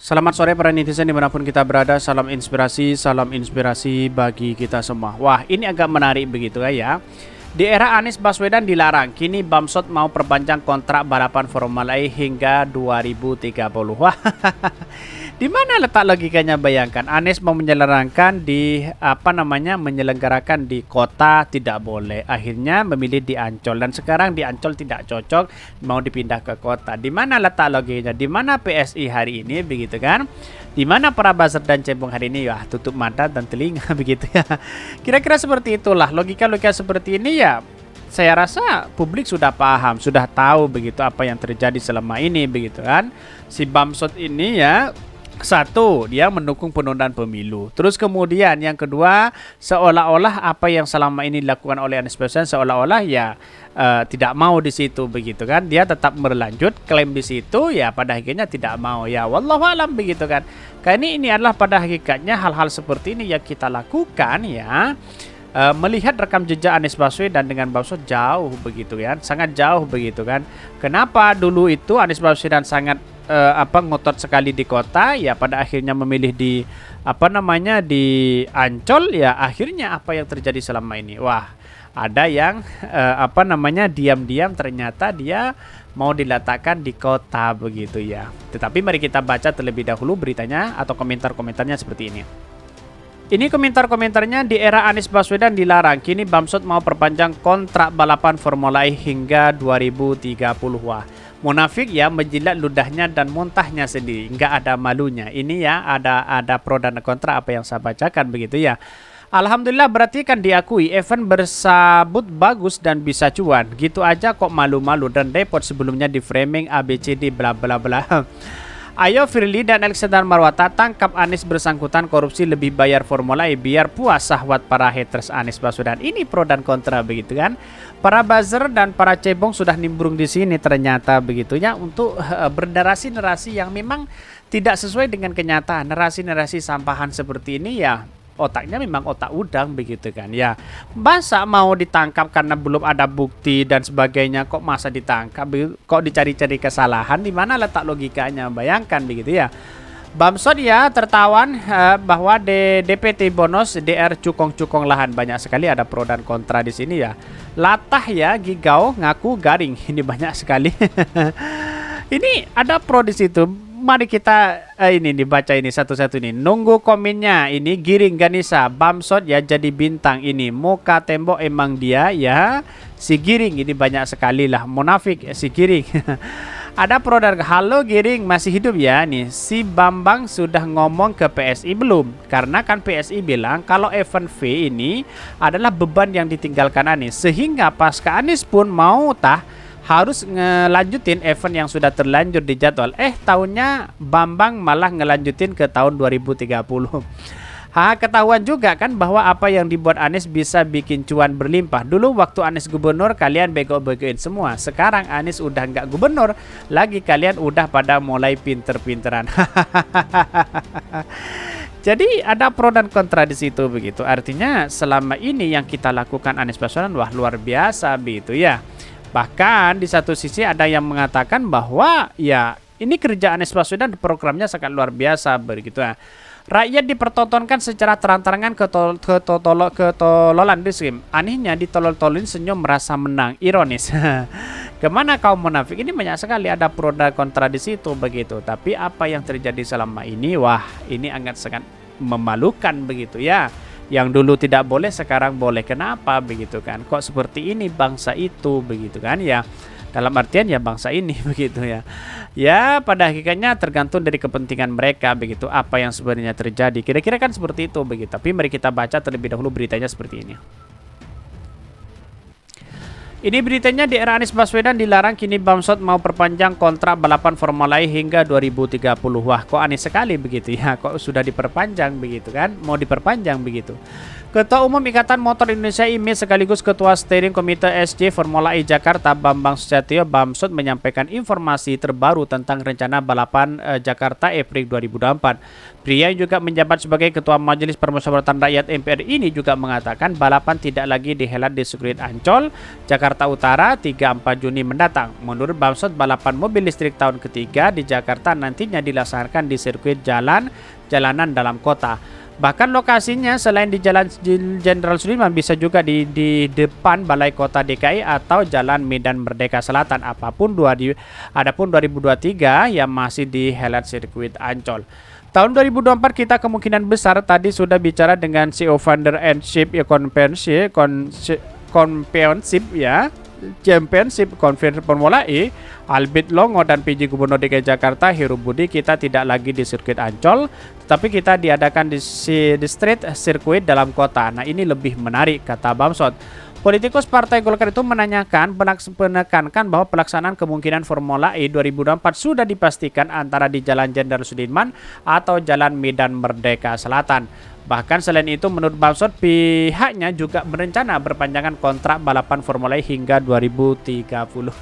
Selamat sore para netizen dimanapun kita berada. Salam inspirasi bagi kita semua. Wah, ini agak menarik begitu ya. Di era Anies Baswedan dilarang, kini Bamsud mau perpanjang kontrak balapan Formula E hingga 2030. Wah, di mana letak logikanya? Bayangkan, Anies mau menyelenggarakan di kota tidak boleh. Akhirnya memilih di Ancol dan sekarang di Ancol tidak cocok, mau dipindah ke kota. Di mana letak logikanya? Di mana PSI hari ini begitu kan? Di mana para buzzer dan cebong hari ini? Ya, tutup mata dan telinga begitu ya. Kira-kira seperti itulah logika-logika seperti ini ya. Saya rasa publik sudah paham, sudah tahu begitu apa yang terjadi selama ini begitu kan. Si Bamsud ini ya, satu, dia mendukung penundaan pemilu. Terus kemudian yang kedua, seolah-olah apa yang selama ini dilakukan oleh Anies Baswedan seolah-olah ya tidak mau di situ begitu kan. Dia tetap berlanjut klaim di situ ya, pada akhirnya tidak mau ya. Wallahu alam begitu kan. Karena ini adalah pada hakikatnya hal-hal seperti ini yang kita lakukan ya. Melihat rekam jejak Anies Baswedan dengan Bamsud jauh begitu kan, sangat jauh begitu kan. Kenapa dulu itu Anies Baswedan sangat ngotot sekali di kota ya, pada akhirnya memilih di di Ancol ya, akhirnya apa yang terjadi selama ini? Wah, ada yang diam-diam ternyata dia mau diletakkan di kota begitu ya. Tetapi mari kita baca terlebih dahulu beritanya atau komentar-komentarnya seperti ini. Ini komentar-komentarnya. Di era Anies Baswedan dilarang, kini Bamsud mau perpanjang kontrak balapan Formula E hingga 2030. Wah, munafik ya, menjilat ludahnya dan muntahnya sendiri, nggak ada malunya. Ini ya ada pro dan kontra apa yang saya bacakan begitu ya. Alhamdulillah, berarti kan diakui event bersabut bagus dan bisa cuan. Gitu aja kok malu-malu dan repot sebelumnya di framing ABCD bla bla bla. Ayo Firly dan Alexander Marwata tangkap Anies bersangkutan korupsi, lebih bayar Formula E biar puas sahwat para haters Anies Baswedan. Ini pro dan kontra begitu kan. Para buzzer dan para cebong sudah nimbrung di sini ternyata begitunya untuk bernarasi-narasi yang memang tidak sesuai dengan kenyataan. Narasi-narasi sampahan seperti ini ya, otaknya memang otak udang begitu kan ya. Masa mau ditangkap karena belum ada bukti dan sebagainya, kok masa ditangkap, kok dicari-cari kesalahan? Di mana letak logikanya? Bayangkan begitu ya. Bamsud ya tertawan bahwa DPT bonus DR cukong-cukong lahan. Banyak sekali ada pro dan kontra di sini ya. Latah ya, Gigau ngaku garing. Ini banyak sekali. Ini ada pro di situ. Mari kita ini dibaca ini satu-satu nih. Nunggu komennya. Ini Giring Ganisa, Bamsud ya jadi bintang ini. Muka tembok emang dia ya. Si Giring ini banyak sekali lah. Munafik si Giring. Ada pro dan halo Giring, masih hidup ya nih. Si Bambang sudah ngomong ke PSI belum? Karena kan PSI bilang kalau event V ini adalah beban yang ditinggalkan Anies. Sehingga pasca Anies pun mau harus ngelanjutin event yang sudah terlanjur di jadwal. Tahunnya Bambang malah ngelanjutin ke tahun 2030. Ketahuan juga kan bahwa apa yang dibuat Anies bisa bikin cuan berlimpah. Dulu waktu Anies gubernur kalian bego-begoin semua. Sekarang Anies udah nggak gubernur lagi, kalian udah pada mulai pinter-pinteran. Jadi ada pro dan kontra di situ begitu. Artinya selama ini yang kita lakukan Anies Baswedan wah luar biasa begitu ya. Bahkan di satu sisi ada yang mengatakan bahwa ya ini kerja Anies Baswedan, programnya sangat luar biasa begitu ya. Rakyat dipertontonkan secara terang-terangan ketololan diskrim. Anehnya ditolol-tolin senyum merasa menang, ironis. Kemana kaum munafik? Ini banyak sekali ada pro dan kontra di situ begitu. Tapi apa yang terjadi selama ini, wah ini sangat memalukan begitu ya. Yang dulu tidak boleh sekarang boleh. Kenapa begitu kan? Kok seperti ini bangsa itu begitu kan ya? Dalam artian ya bangsa ini begitu ya. Ya pada hakikatnya tergantung dari kepentingan mereka begitu, apa yang sebenarnya terjadi. Kira-kira kan seperti itu begitu. Tapi mari kita baca terlebih dahulu beritanya seperti ini. Ini beritanya, di era Anies Baswedan dilarang, kini Bamsud mau perpanjang kontrak balapan Formula E hingga 2030. Wah, kok aneh sekali begitu ya. Kok sudah diperpanjang begitu kan? Mau diperpanjang begitu. Ketua Umum Ikatan Motor Indonesia IMI sekaligus Ketua Steering Komite SC Formula E Jakarta Bambang Susatyo Bamsud menyampaikan informasi terbaru tentang rencana balapan Jakarta April 2024. Pria yang juga menjabat sebagai Ketua Majelis Permusyawaratan Rakyat MPR ini juga mengatakan balapan tidak lagi dihelat di sirkuit Ancol, Jakarta Jakarta Utara 3-4 Juni mendatang. Menurut Bamsud, balapan mobil listrik tahun ketiga di Jakarta nantinya dilaksanakan di sirkuit jalanan dalam kota. Bahkan lokasinya selain di Jalan Jenderal Sudirman bisa juga di depan Balai Kota DKI atau Jalan Medan Merdeka Selatan. Adapun 2023 yang masih di helat sirkuit Ancol. Tahun 2024 kita kemungkinan besar tadi sudah bicara dengan CEO founder and chief Championship Formula E Albert Longo dan PJ Gubernur DKI Jakarta Heru Budi, kita tidak lagi di sirkuit Ancol, tetapi kita diadakan di street sirkuit dalam kota. Nah, ini lebih menarik, kata Bamsud. Politikus Partai Golkar itu menekankan bahwa pelaksanaan kemungkinan Formula E 2024 sudah dipastikan antara di Jalan Jenderal Sudirman atau Jalan Medan Merdeka Selatan. Bahkan selain itu, menurut Bamsud, pihaknya juga berencana berpanjangan kontrak balapan Formula E hingga 2030.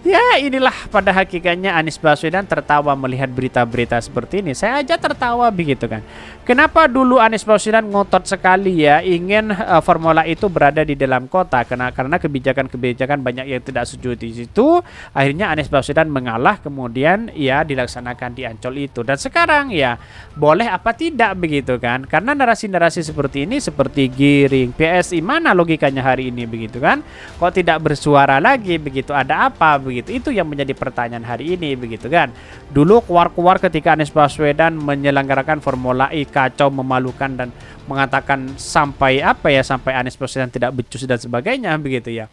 Ya, inilah pada hakikatnya Anies Baswedan tertawa melihat berita-berita seperti ini. Saya aja tertawa begitu kan. Kenapa dulu Anies Baswedan ngotot sekali ya ingin Formula itu berada di dalam kota, karena kebijakan-kebijakan banyak yang tidak setuju di situ. Akhirnya Anies Baswedan mengalah, kemudian ya dilaksanakan di Ancol itu. Dan sekarang ya boleh apa tidak begitu kan? Karena narasi-narasi seperti ini seperti giring PSI, mana logikanya hari ini begitu kan? Kok tidak bersuara lagi begitu? Ada apa begitu? Itu yang menjadi pertanyaan hari ini begitu kan. Dulu keluar ketika Anies Baswedan menyelenggarakan Formula E kacau, memalukan, dan mengatakan sampai Anies Baswedan tidak becus dan sebagainya begitu ya.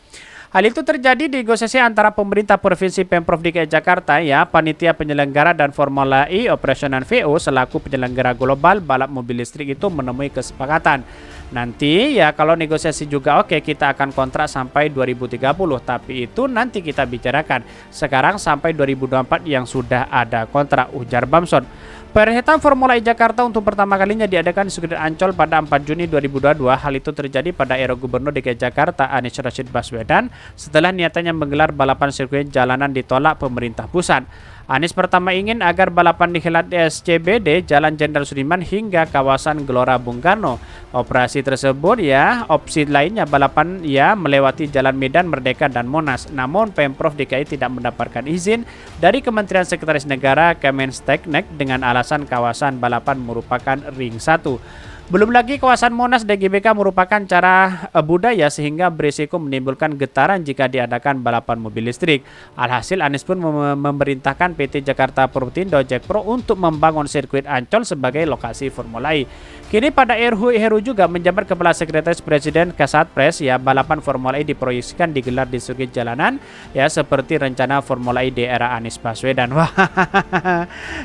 Hal itu terjadi di negosiasi antara pemerintah Provinsi Pemprov DKI Jakarta ya, panitia penyelenggara dan Formula E Operasional VO selaku penyelenggara global balap mobil listrik itu menemui kesepakatan. Nanti ya kalau negosiasi juga oke, kita akan kontrak sampai 2030, tapi itu nanti kita bicarakan. Sekarang sampai 2024 yang sudah ada kontrak, ujar Bamsud. Perhelatan Formula E Jakarta untuk pertama kalinya diadakan di sirkuit Ancol pada 4 Juni 2022. Hal itu terjadi pada era Gubernur DKI Jakarta Anies Rashid Baswedan setelah niatannya menggelar balapan sirkuit jalanan ditolak pemerintah pusat. Anies pertama ingin agar balapan dihelat di SCBD Jalan Jenderal Sudirman hingga kawasan Gelora Bung Karno. Operasi tersebut ya, opsi lainnya balapan ya melewati Jalan Medan Merdeka dan Monas. Namun Pemprov DKI tidak mendapatkan izin dari Kementerian Sekretaris Negara Kemensteknek dengan alasan kawasan balapan merupakan ring 1. Belum lagi kawasan Monas DGBK merupakan cara budaya sehingga berisiko menimbulkan getaran jika diadakan balapan mobil listrik. Alhasil Anies pun memerintahkan PT Jakarta Propertindo Jakpro untuk membangun sirkuit Ancol sebagai lokasi Formula E. Kini pada Heru juga menjabat Kepala Sekretaris Presiden Kasatpres ya, balapan Formula E diproyeksikan digelar di sirkuit jalanan ya seperti rencana Formula E di era Anies Baswedan. Wah,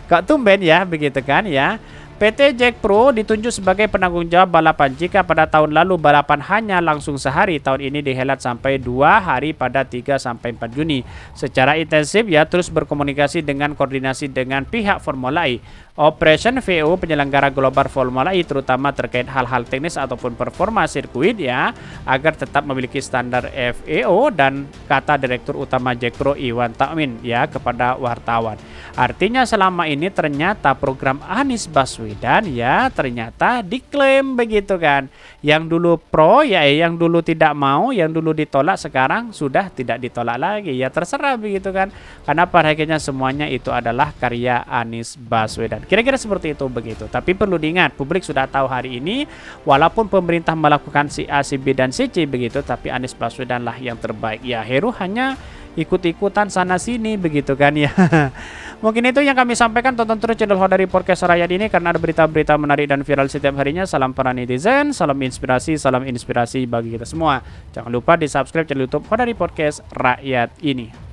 kok tumben ya begitu kan ya. PT Jakpro ditunjuk sebagai penanggung jawab balapan. Jika pada tahun lalu balapan hanya langsung sehari, tahun ini dihelat sampai 2 hari pada 3-4 Juni. Secara intensif ya terus berkomunikasi dengan koordinasi dengan pihak Formula E. Operation VO penyelenggara global Formula E terutama terkait hal-hal teknis ataupun performa sirkuit ya agar tetap memiliki standar FEO, dan kata Direktur Utama Jakpro Iwan Takmin ya kepada wartawan. Artinya selama ini ternyata program Anies Baswedan ya ternyata diklaim begitu kan. Yang dulu pro ya yang dulu tidak mau, yang dulu ditolak sekarang sudah tidak ditolak lagi. Ya terserah begitu kan. Karena pada akhirnya semuanya itu adalah karya Anies Baswedan. Kira-kira seperti itu begitu. Tapi perlu diingat, publik sudah tahu hari ini walaupun pemerintah melakukan si A, si B dan si C begitu, tapi Anies Baswedan lah yang terbaik. Ya Heru hanya ikut-ikutan sana sini begitu kan ya. Mungkin itu yang kami sampaikan. Tonton terus channel Hodari Podcast Rakyat ini karena ada berita-berita menarik dan viral setiap harinya. Salam para netizen, salam inspirasi bagi kita semua. Jangan lupa di subscribe channel YouTube Hodari Podcast Rakyat ini.